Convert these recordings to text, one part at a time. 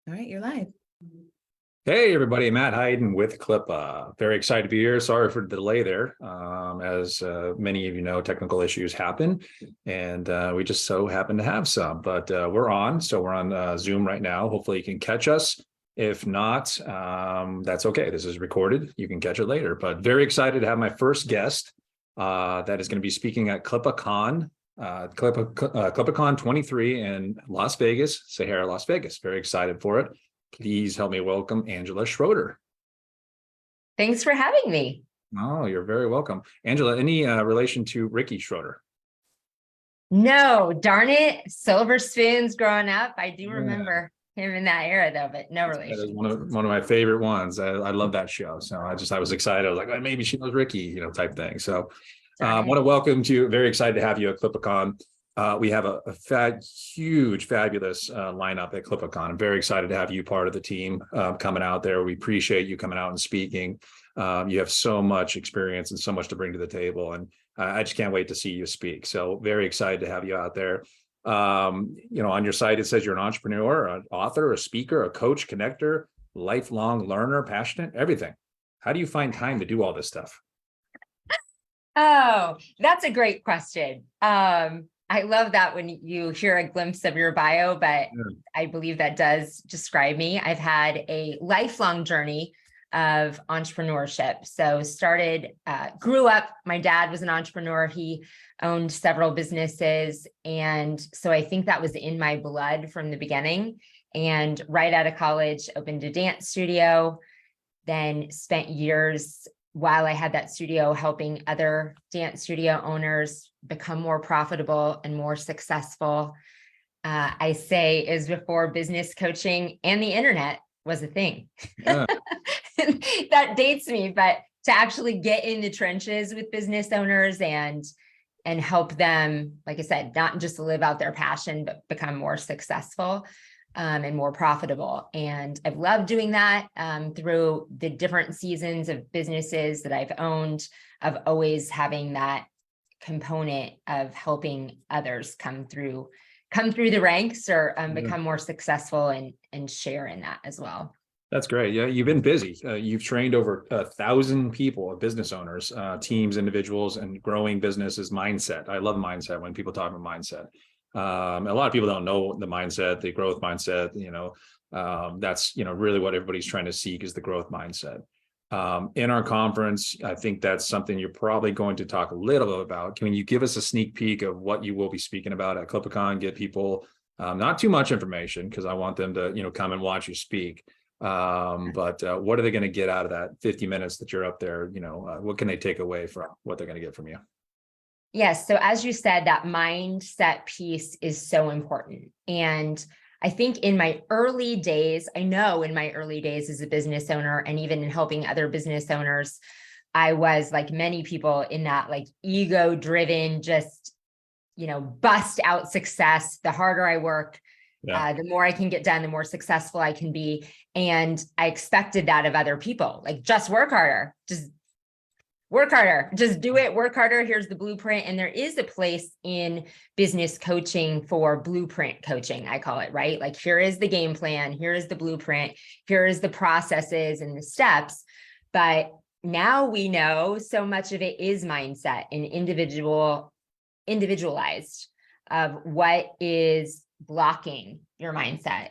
All right, you're live. Hey, everybody, Matt Hayden with CLIPA. Very excited to be here. Sorry for the delay there. As many of you know, technical issues happen, and we just so happen to have some, but we're on. So we're on Zoom right now. Hopefully you can catch us. If not, that's okay. This is recorded. You can catch it later, but very excited to have my first guest that is going to be speaking at CLIPA Con. CLIPA Con 23 in Las Vegas, Sahara, Las Vegas. Very excited for it. Please help me welcome Angela Schroeder. Thanks for having me. Oh, you're very welcome. Angela, any relation to Ricky Schroeder? No, darn it. Silver spoons growing up. I do remember him in that era though, but no relation. That is one of my favorite ones. I love that show. So I was excited. I was like, oh, maybe she knows Ricky, type thing. So I want to welcome you. Very excited to have you at CLIPA Con. We have a huge, fabulous lineup at CLIPA Con. I'm very excited to have you part of the team coming out there. We appreciate you coming out and speaking. You have so much experience and so much to bring to the table, and I just can't wait to see you speak. So very excited to have you out there. On your site, it says you're an entrepreneur, an author, a speaker, a coach, connector, lifelong learner, passionate, everything. How do you find time to do all this stuff? Oh, that's a great question. I love that when you hear a glimpse of your bio, but I believe that does describe me. I've had a lifelong journey of entrepreneurship. So grew up, my dad was an entrepreneur. He owned several businesses. And so I think that was in my blood from the beginning. And right out of college, opened a dance studio, then spent years while I had that studio helping other dance studio owners become more profitable and more successful. I say is before business coaching and the internet was a thing. Yeah. That dates me, but to actually get in the trenches with business owners and help them, like I said, not just live out their passion, but become more successful and more profitable. And I've loved doing that through the different seasons of businesses that I've owned, of always having that component of helping others come through the ranks or become more successful and share in that as well. That's great. Yeah, you've been busy. You've trained over 1,000 people, business owners, teams, individuals, and growing businesses mindset. I love mindset when people talk about mindset. A lot of people don't know the mindset, the growth mindset, that's, really what everybody's trying to seek is the growth mindset. In our conference, I think that's something you're probably going to talk a little bit about. Can you give us a sneak peek of what you will be speaking about at CLIPA Con? Get people not too much information because I want them to, come and watch you speak. But what are they going to get out of that 50 minutes that you're up there? What can they take away from what they're going to get from you? Yes. So as you said, that mindset piece is so important. And I think in my early days, as a business owner and even in helping other business owners, I was like many people in that like ego driven, just, bust out success. The harder I work, the more I can get done, the more successful I can be. And I expected that of other people, like just work harder, just do it, work harder. Here's the blueprint. And there is a place in business coaching for blueprint coaching, I call it, right? Like here is the game plan, here is the blueprint, here is the processes and the steps. But now we know so much of it is mindset and individualized of what is blocking your mindset.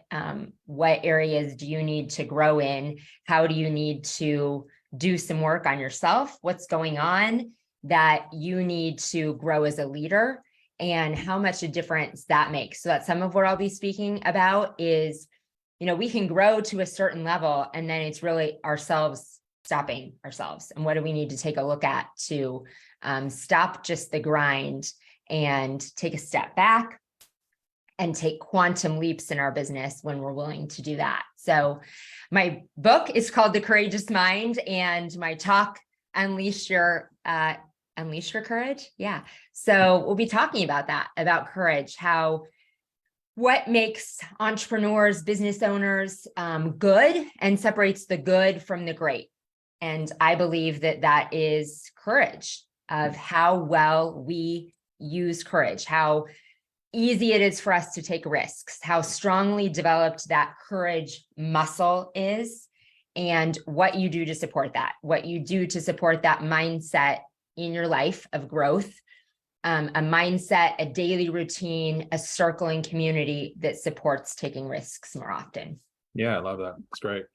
What areas do you need to grow in? How do you need to do some work on yourself? What's going on that you need to grow as a leader, and how much a difference that makes? So that's some of what I'll be speaking about is, we can grow to a certain level and then it's really stopping ourselves. And what do we need to take a look at to stop just the grind and take a step back and take quantum leaps in our business when we're willing to do that. So my book is called The Courageous Mind, and my talk, Unleash Your Courage. Yeah. So we'll be talking about that, about courage, what makes entrepreneurs, business owners good and separates the good from the great. And I believe that is courage, of how well we use courage, how easy it is for us to take risks, how strongly developed that courage muscle is, and what you do to support that, what you do to support that mindset in your life of growth, a mindset, a daily routine, a circle and community that supports taking risks more often. Yeah, I love that. It's great.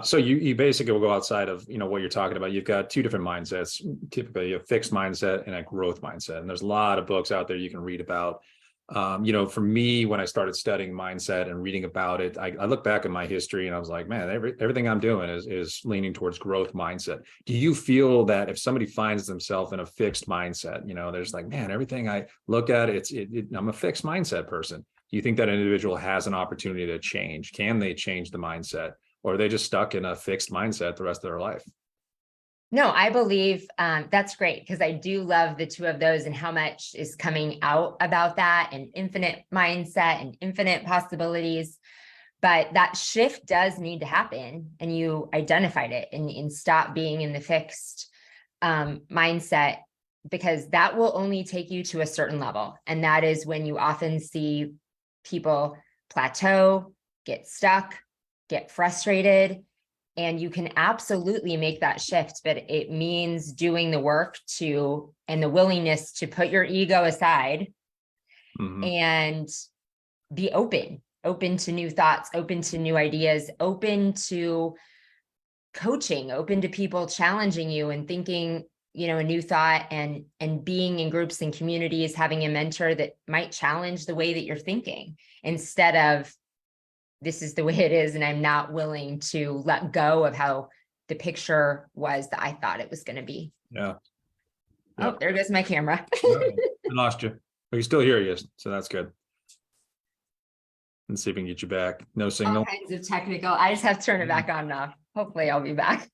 So you basically will go outside of, what you're talking about. You've got two different mindsets, typically a fixed mindset and a growth mindset. And there's a lot of books out there you can read about. For me, when I started studying mindset and reading about it, I look back at my history and I was like, man, everything I'm doing is leaning towards growth mindset. Do you feel that if somebody finds themselves in a fixed mindset, there's like, man, everything I look at, I'm a fixed mindset person. Do you think that individual has an opportunity to change? Can they change the mindset? Or are they just stuck in a fixed mindset the rest of their life? No, I believe that's great, because I do love the two of those and how much is coming out about that and infinite mindset and infinite possibilities. But that shift does need to happen, and you identified it, and stop being in the fixed mindset, because that will only take you to a certain level. And that is when you often see people plateau, get stuck, get frustrated. And you can absolutely make that shift, but it means doing the work and the willingness to put your ego aside and be open to new thoughts, open to new ideas, open to coaching, open to people challenging you and thinking, a new thought, and being in groups and communities, having a mentor that might challenge the way that you're thinking, instead of, this is the way it is, and I'm not willing to let go of how the picture was that I thought it was going to be. Yeah. Oh, there goes my camera. I lost you. But you're still here, yes. So that's good. Let's see if we can get you back. No signal. All kinds of technical. I just have to turn it back on now. Hopefully I'll be back.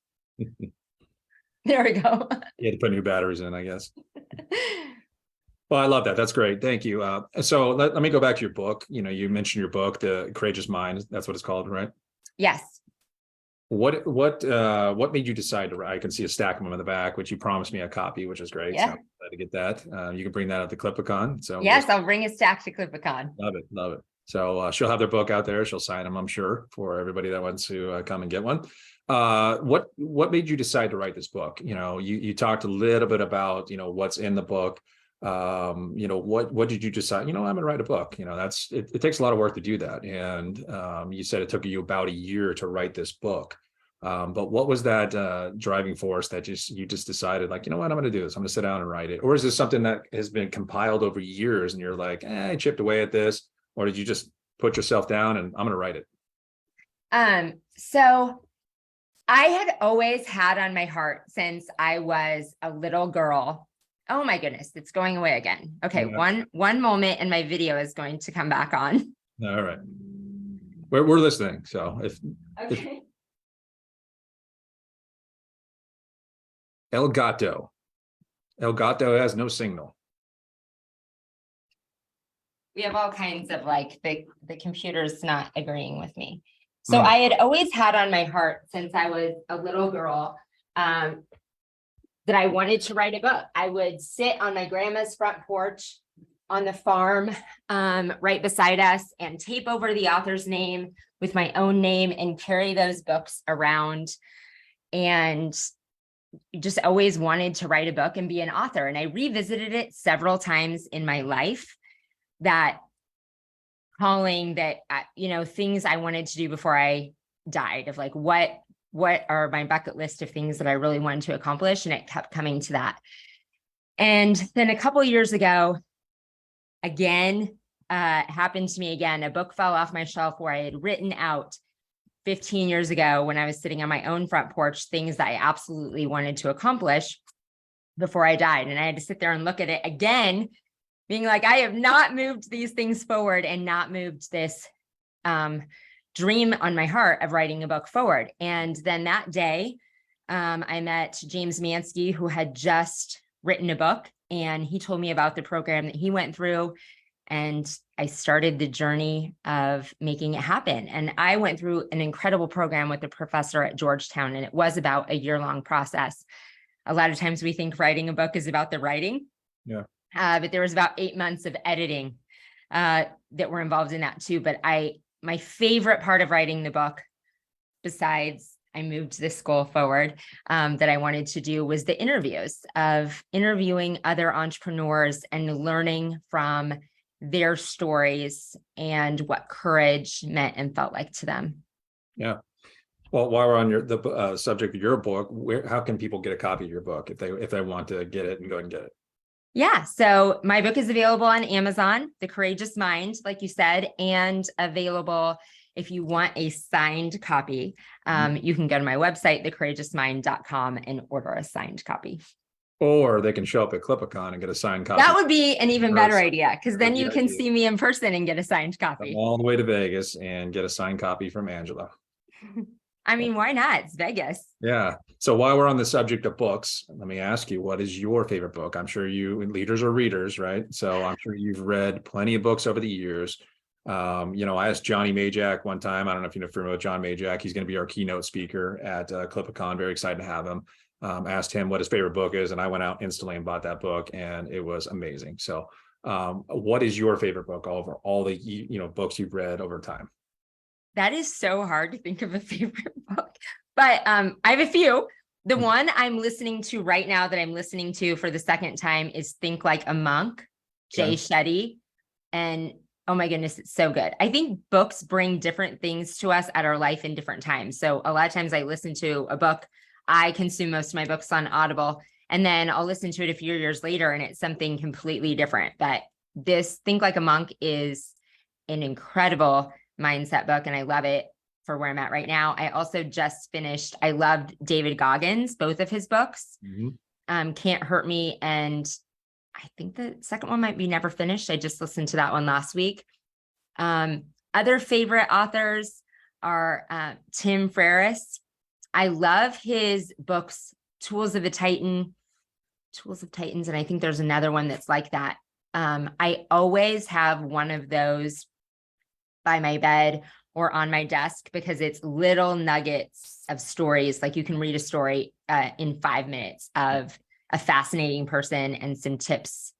There we go. You had to put new batteries in, I guess. Well, I love that. That's great. Thank you. So let me go back to your book. You mentioned your book, The Courageous Mind. That's what it's called, right? Yes. What made you decide to write? I can see a stack of them in the back, which you promised me a copy, which is great. Yeah. So I'm glad to get that. You can bring that at the CLIPA Con. So yes, I'll bring a stack to CLIPA Con. Love it. Love it. So she'll have their book out there. She'll sign them, I'm sure, for everybody that wants to come and get one. What made you decide to write this book? You talked a little bit about, what's in the book. What did you decide? I'm gonna write a book. It takes a lot of work to do that. And you said it took you about a year to write this book. But what was that driving force that you just decided, like, I'm gonna do this, I'm gonna sit down and write it? Or is this something that has been compiled over years and you're like, I chipped away at this? Or did you just put yourself down and I'm gonna write it? So I had always had on my heart since I was a little girl. Oh my goodness, it's going away again. Okay, yeah. One moment and my video is going to come back on. All right. We're listening. So if El Gato has no signal. We have all kinds of, like, the computer's not agreeing with me. So I had always had on my heart since I was a little girl that I wanted to write a book. I would sit on my grandma's front porch on the farm right beside us and tape over the author's name with my own name and carry those books around, and just always wanted to write a book and be an author. And I revisited it several times in my life, that calling, that, things I wanted to do before I died, of like, what are my bucket list of things that I really wanted to accomplish? And it kept coming to that. And then a couple of years ago, again, happened to me again, a book fell off my shelf where I had written out 15 years ago when I was sitting on my own front porch, things that I absolutely wanted to accomplish before I died. And I had to sit there and look at it again, being like, I have not moved these things forward and not moved this dream on my heart of writing a book forward. And then that day, I met James Mansky, who had just written a book, and he told me about the program that he went through. And I started the journey of making it happen. And I went through an incredible program with a professor at Georgetown, and it was about a year-long process. A lot of times we think writing a book is about the writing. Yeah. But there was about 8 months of editing that were involved in that too. But my favorite part of writing the book, besides I moved this goal forward, that I wanted to do, was the interviews of interviewing other entrepreneurs and learning from their stories and what courage meant and felt like to them. Yeah. Well, while we're on the subject of your book, how can people get a copy of your book if they want to get it and go and get it? Yeah. So my book is available on Amazon, The Courageous Mind, like you said, and available if you want a signed copy. You can go to my website, thecourageousmind.com, and order a signed copy. Or they can show up at CLIPA Con and get a signed copy. That would be an even better idea, because then you can see me in person and get a signed copy. Come all the way to Vegas and get a signed copy from Angela. I mean, why not? It's Vegas. Yeah. So while we're on the subject of books, let me ask you, what is your favorite book? I'm sure leaders are readers, right? So I'm sure you've read plenty of books over the years. I asked Johnny Majak one time. I don't know if you're familiar with John Majak. He's going to be our keynote speaker at CLIPA Con. Very excited to have him. Asked him what his favorite book is, and I went out instantly and bought that book, and it was amazing. So what is your favorite book over all the books you've read over time? That is so hard to think of a favorite book, but I have a few. The one I'm listening to right now that I'm listening to for the second time is Think Like a Monk, Jay Shetty. And oh my goodness, it's so good. I think books bring different things to us at our life in different times. So a lot of times I listen to a book, I consume most of my books on Audible, and then I'll listen to it a few years later and it's something completely different. But this Think Like a Monk is an incredible mindset book, and I love it for where I'm at right now. I also just finished, I loved David Goggins, both of his books, Can't Hurt Me, and I think the second one might be Never Finished. I just listened to that one last week. Other favorite authors are Tim Ferriss. I love his books, Tools of Titans, and I think there's another one that's like that. I always have one of those by my bed or on my desk because it's little nuggets of stories. Like you can read a story in 5 minutes of a fascinating person and some tips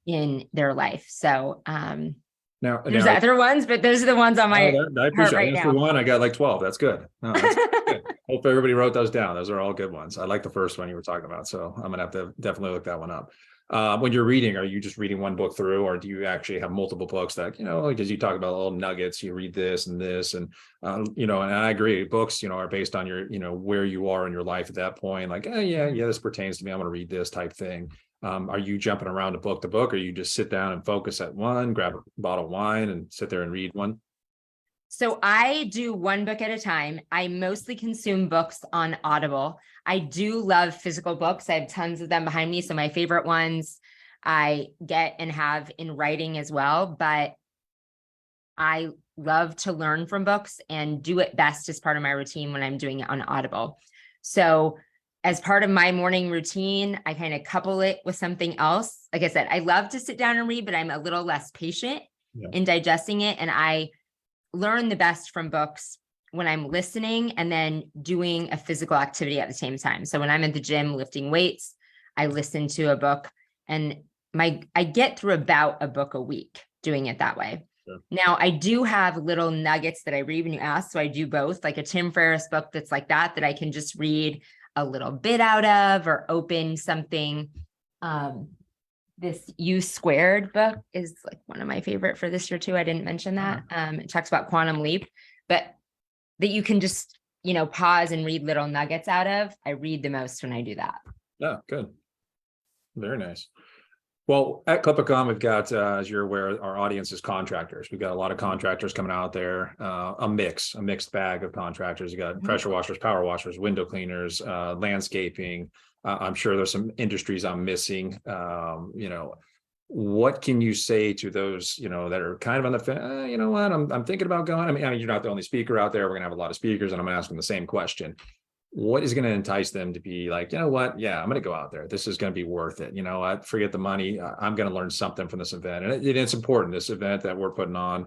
in their life. So now there's other ones, but those are the ones on my heart right now. One, I got like 12. That's good. No, that's good. Hope everybody wrote those down. Those are all good ones. I like the first one you were talking about. So I'm gonna have to definitely look that one up. When you're reading, are you just reading one book through, or do you actually have multiple books that, because you talk about little nuggets, you read this and this, and, and I agree, books, are based on your, where you are in your life at that point, like, this pertains to me, I'm going to read this type thing. Are you jumping around to book, or you just sit down and focus at one, grab a bottle of wine and sit there and read one? So I do one book at a time. I mostly consume books on Audible. I do love physical books. I have tons of them behind me. So my favorite ones I get and have in writing as well. But I love to learn from books and do it best as part of my routine when I'm doing it on Audible. So as part of my morning routine, I kind of couple it with something else. Like I said, I love to sit down and read, but I'm a little less patient in digesting it. And I learn the best from books when I'm listening and then doing a physical activity at the same time. So when I'm at the gym lifting weights, I listen to a book, and I get through about a book a week doing it that way. Sure. Now I do have little nuggets that I read when you ask. So I do both, like a Tim Ferriss book that's like that I can just read a little bit out of, or open something. This U Squared book is like one of my favorite for this year too. I didn't mention that. It talks about quantum leap, but that you can just, pause and read little nuggets out of. I read the most when I do that. Yeah, good. Very nice. Well, at CLIPA Con, we've got, as you're aware, our audience is contractors. We've got a lot of contractors coming out there, a mixed bag of contractors. You got pressure washers, power washers, window cleaners, landscaping. I'm sure there's some industries I'm missing. What can you say to those, that are kind of on the fence? You know what, I'm thinking about going. I mean, you're not the only speaker out there. We're gonna have a lot of speakers, and I'm gonna ask them the same question. What is going to entice them to be like, you know what? Yeah, I'm going to go out there. This is going to be worth it. I forget the money. I'm going to learn something from this event. And it's important. This event that we're putting on,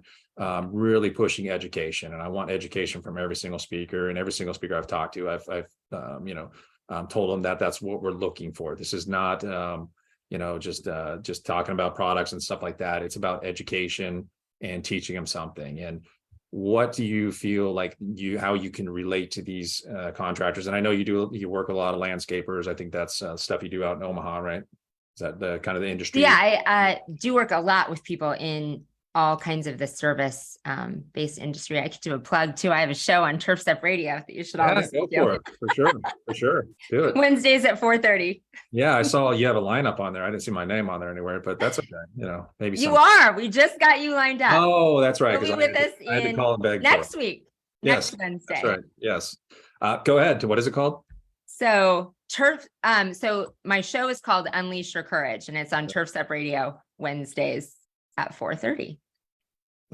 really pushing education. And I want education from every single speaker, and every single speaker I've talked to. I've told them that that's what we're looking for. This is not, just talking about products and stuff like that. It's about education and teaching them something. And what do you feel like how you can relate to these contractors? And I know you work with a lot of landscapers. I think that's stuff you do out in Omaha, right? Is that the kind of the industry? Yeah, I do work a lot with people in all kinds of the service based industry. I could do a plug too. I have a show on Turf Step Radio that you should all listen go for it. For sure. Do it. Wednesdays at 4:30. Yeah, I saw you have a lineup on there. I didn't see my name on there anywhere, but that's okay. Maybe you are. We just got you lined up. Oh, that's right. You'll be with us I had to call and beg next week. Yes, next Wednesday. That's right. Yes. Go ahead. What is it called? So so my show is called Unleash Your Courage, and it's on Turf Step Radio Wednesdays at 4:30.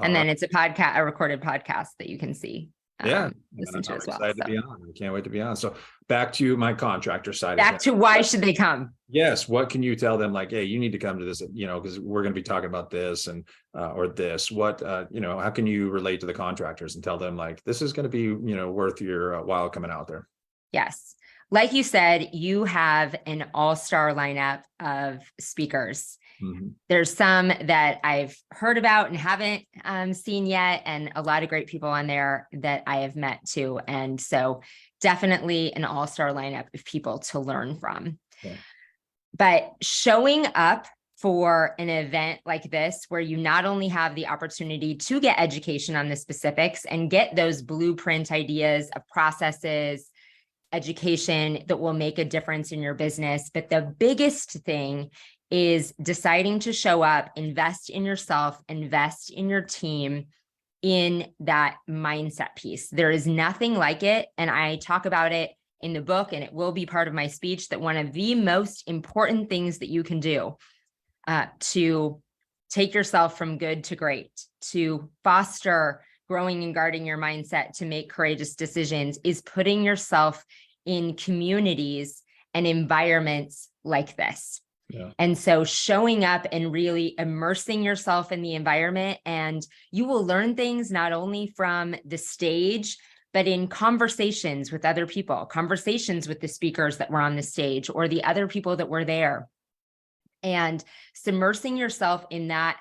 And then it's a recorded podcast that you can see. Listen to as well. Excited to be on. I can't wait to be on. So back to my contractor side. Back to why should they come? Yes. What can you tell them? Like, hey, you need to come to this, because we're going to be talking about this and or this. What how can you relate to the contractors and tell them like this is going to be worth your while coming out there? Yes. Like you said, you have an all-star lineup of speakers. Mm-hmm. There's some that I've heard about and haven't seen yet, and a lot of great people on there that I have met too. And so definitely an all-star lineup of people to learn from. Yeah. But showing up for an event like this, where you not only have the opportunity to get education on the specifics and get those blueprint ideas of processes, education that will make a difference in your business, but the biggest thing is deciding to show up, invest in yourself, invest in your team, in that mindset piece. There is nothing like it. And I talk about it in the book, and it will be part of my speech, that one of the most important things that you can do to take yourself from good to great, to foster growing and guarding your mindset, to make courageous decisions, is putting yourself in communities and environments like this. Yeah. And so showing up and really immersing yourself in the environment, and you will learn things not only from the stage, but in conversations with other people, conversations with the speakers that were on the stage or the other people that were there, and submersing yourself in that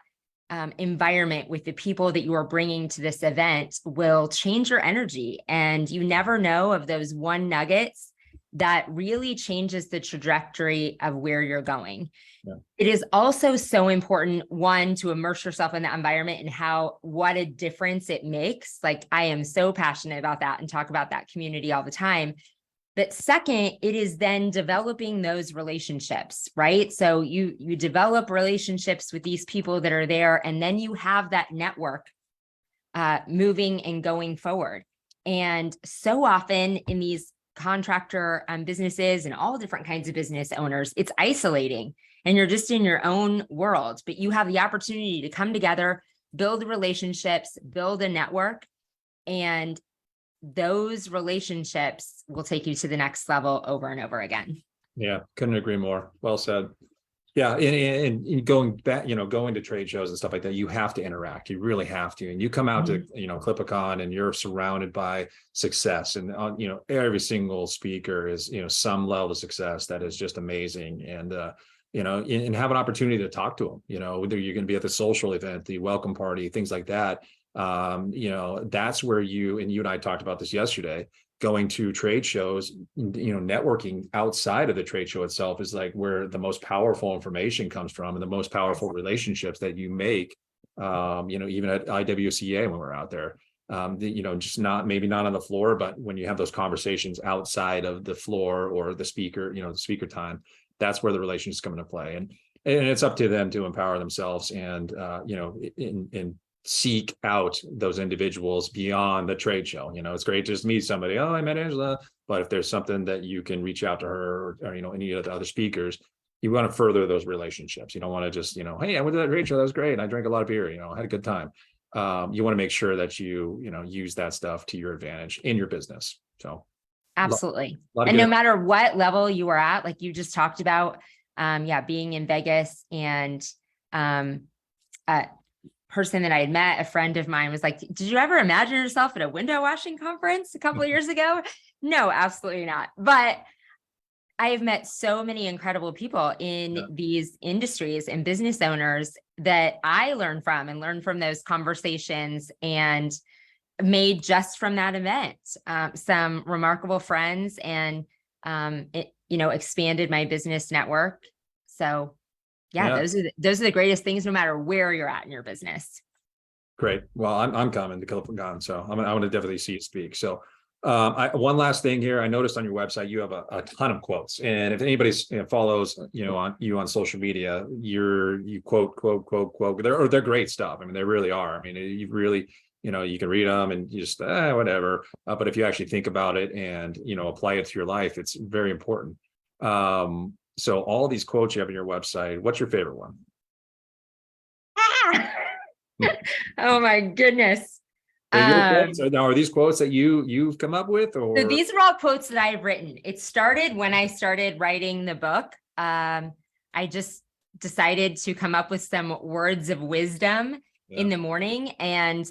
environment with the people that you are bringing to this event will change your energy. And you never know of those one nuggets that really changes the trajectory of where you're going. Yeah. It is also so important, one, to immerse yourself in that environment and what a difference it makes. Like, I am so passionate about that and talk about that community all the time. But second, it is then developing those relationships, right? So you develop relationships with these people that are there, and then you have that network moving and going forward. And so often in these contractor businesses and all different kinds of business owners, it's isolating and you're just in your own world, but you have the opportunity to come together, build relationships, build a network, and those relationships will take you to the next level over and over again. Yeah, couldn't agree more. Well said. Yeah, and going back, going to trade shows and stuff like that, you have to interact. You really have to. And you come out to, CLIPA Con, and you're surrounded by success. And, every single speaker is, some level of success that is just amazing. And, and have an opportunity to talk to them, whether you're going to be at the social event, the welcome party, things like that. That's where you and I talked about this yesterday. Going to trade shows, networking outside of the trade show itself is like where the most powerful information comes from, and the most powerful relationships that you make, even at IWCA when we're out there, just maybe not on the floor, but when you have those conversations outside of the floor or the speaker, the speaker time, that's where the relationships come into play. And it's up to them to empower themselves and, in seek out those individuals beyond the trade show. It's great to just meet somebody. Oh, I met Angela. But if there's something that you can reach out to her or any of the other speakers, you want to further those relationships. You don't want to just, hey, I went to that trade show. That was great. I drank a lot of beer, I had a good time. You want to make sure that you use that stuff to your advantage in your business. So absolutely. And no matter what level you are at, like you just talked about, being in Vegas, and person that I had met, a friend of mine, was like, did you ever imagine yourself at a window washing conference a couple of years ago? No, absolutely not. But I have met so many incredible people in these industries and business owners that I learn from and learn from those conversations, and made just from that event some remarkable friends, and expanded my business network. So yeah, those are the greatest things, no matter where you're at in your business. Well, I'm coming to CLIPA Con, so I want to definitely see you speak. So one last thing here, I noticed on your website you have a ton of quotes, and if anybody follows on social media, you quote. They're great stuff. I mean, they really are. I mean, you really, you can read them and you just whatever. But if you actually think about it and apply it to your life, it's very important. So all these quotes you have on your website, what's your favorite one? Oh my goodness. Are these quotes that you've come up with, or? So these are all quotes that I've written. It started when I started writing the book. I just decided to come up with some words of wisdom in the morning. And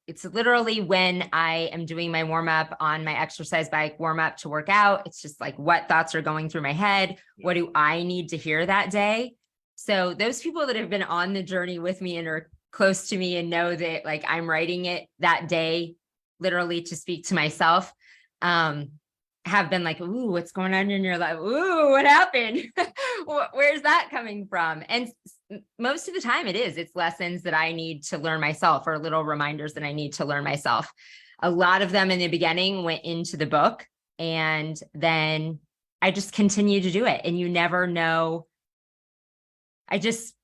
it's literally when I am doing my warm up on my exercise bike, warm up to work out. It's just like, what thoughts are going through my head? What do I need to hear that day? So those people that have been on the journey with me and are close to me and know that like I'm writing it that day, literally to speak to myself, have been like, ooh, what's going on in your life? Ooh, what happened? Where's that coming from? And most of the time it's lessons that I need to learn myself, or little reminders that I need to learn myself. A lot of them in the beginning went into the book, and then I just continue to do it. And you never know. I just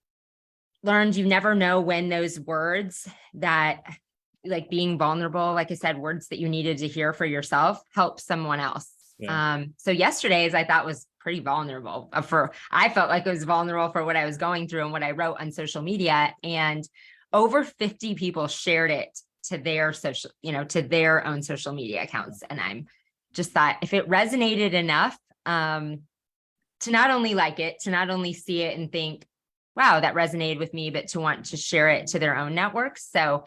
learned you never know when those words that, like being vulnerable, like I said, words that you needed to hear for yourself, help someone else. So yesterday's I thought was pretty vulnerable I felt like it was vulnerable for what I was going through and what I wrote on social media, and over 50 people shared it to their to their own social media accounts. And I'm just thought, if it resonated enough, to not only like it, to not only see it and think, wow, that resonated with me, but to want to share it to their own networks. So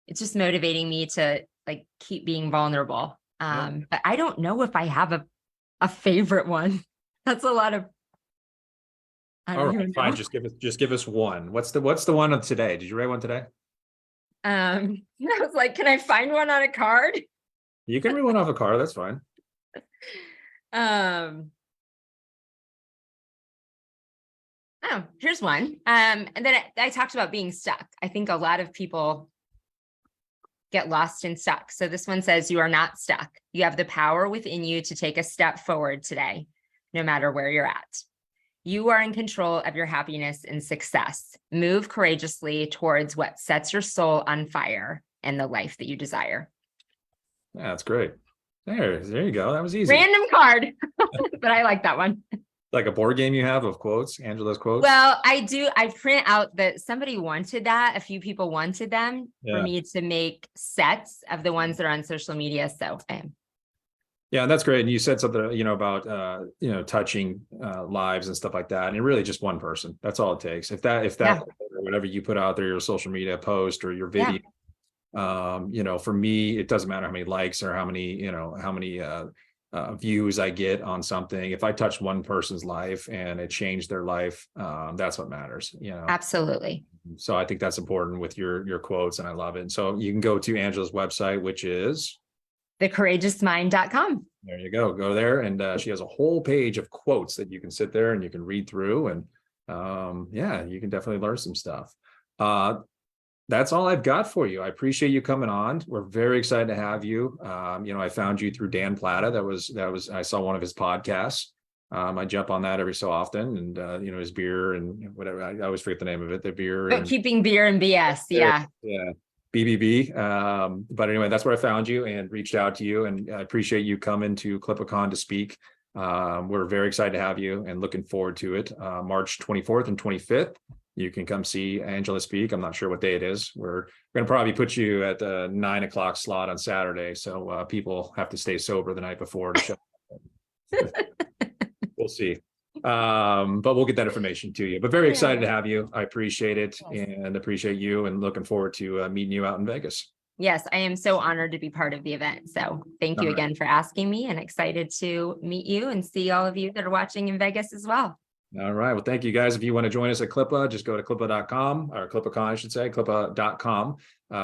it's just motivating me to like keep being vulnerable. But I don't know if I have a favorite one. That's a lot of. All right, fine. Just give us one. What's the one of today? Did you write one today? I was like, can I find one on a card? You can read one off a card. That's fine. Oh, here's one. And then I talked about being stuck. I think a lot of people get lost and stuck. So this one says, you are not stuck. You have the power within you to take a step forward today, no matter where you're at. You are in control of your happiness and success. Move courageously towards what sets your soul on fire and the life that you desire. Yeah, that's great. There you go. That was easy. Random card, but I like that one. Like a board game you have of quotes, Angela's quotes? Well, I do. I print out that somebody wanted that. A few people wanted them for me to make sets of the ones that are on social media. So yeah, and that's great. And you said something, about, touching lives and stuff like that. And really just one person. That's all it takes. If that, or whatever you put out there, your social media post or your video, for me, it doesn't matter how many likes or how many views I get on something. If I touch one person's life and it changed their life, that's what matters, Absolutely. So I think that's important with your quotes, and I love it. And so you can go to Angela's website, which is thecourageousmind.com. There you go. Go there, and she has a whole page of quotes that you can sit there and you can read through, and you can definitely learn some stuff. That's all I've got for you. I appreciate you coming on. We're very excited to have you. I found you through Dan Plata. That was I saw one of his podcasts. I jump on that every so often, and his beer and whatever. I always forget the name of it. The beer. Bookkeeping, beer, and BS. Yeah. BBB. But anyway, that's where I found you and reached out to you, and I appreciate you coming to CLIPA Con to speak. We're very excited to have you and looking forward to it. March 24th and 25th. You can come see Angela speak. I'm not sure what day it is. We're going to probably put you at the 9 o'clock slot on Saturday. So people have to stay sober the night before to show up. We'll see. But we'll get that information to you. But very excited to have you. I appreciate it and appreciate you, and looking forward to meeting you out in Vegas. Yes, I am so honored to be part of the event. So thank you All right. again for asking me, and excited to meet you and see all of you that are watching in Vegas as well. All right. Well, thank you guys. If you want to join us at CLIPA, just go to CLIPA.com or CLIPA Con, I should say, CLIPA.com.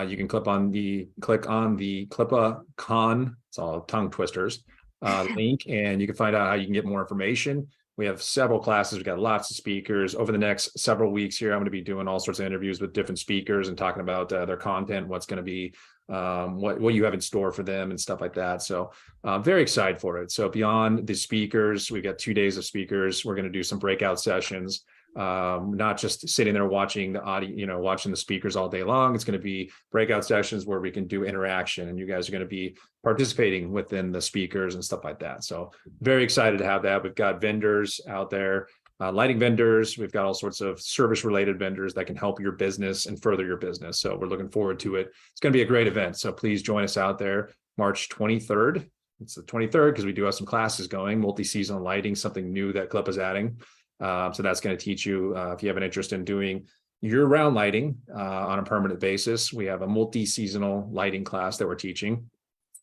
You can click on the CLIPA Con, it's all tongue twisters, link, and you can find out how you can get more information. We have several classes. We've got lots of speakers. Over the next several weeks here, I'm going to be doing all sorts of interviews with different speakers and talking about their content, what's going to be, what you have in store for them and stuff like that. So very excited for it. So beyond the speakers, we've got 2 days of speakers. We're going to do some breakout sessions, not just sitting there watching the audio, watching the speakers all day long. It's going to be breakout sessions where we can do interaction, and you guys are going to be participating within the speakers and stuff like that. So very excited to have that. We've got vendors out there, lighting vendors. We've got all sorts of service related vendors that can help your business and further your business. So we're looking forward to it. It's going to be a great event. So please join us out there March 23rd. It's the 23rd because we do have some classes going, multi-seasonal lighting, something new that CLIPA is adding. So that's going to teach you, if you have an interest in doing year-round lighting on a permanent basis. We have a multi-seasonal lighting class that we're teaching.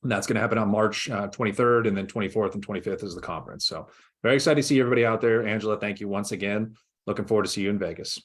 And that's going to happen on March 23rd, and then 24th and 25th is the conference. So very excited to see everybody out there. Angela, thank you once again. Looking forward to see you in Vegas.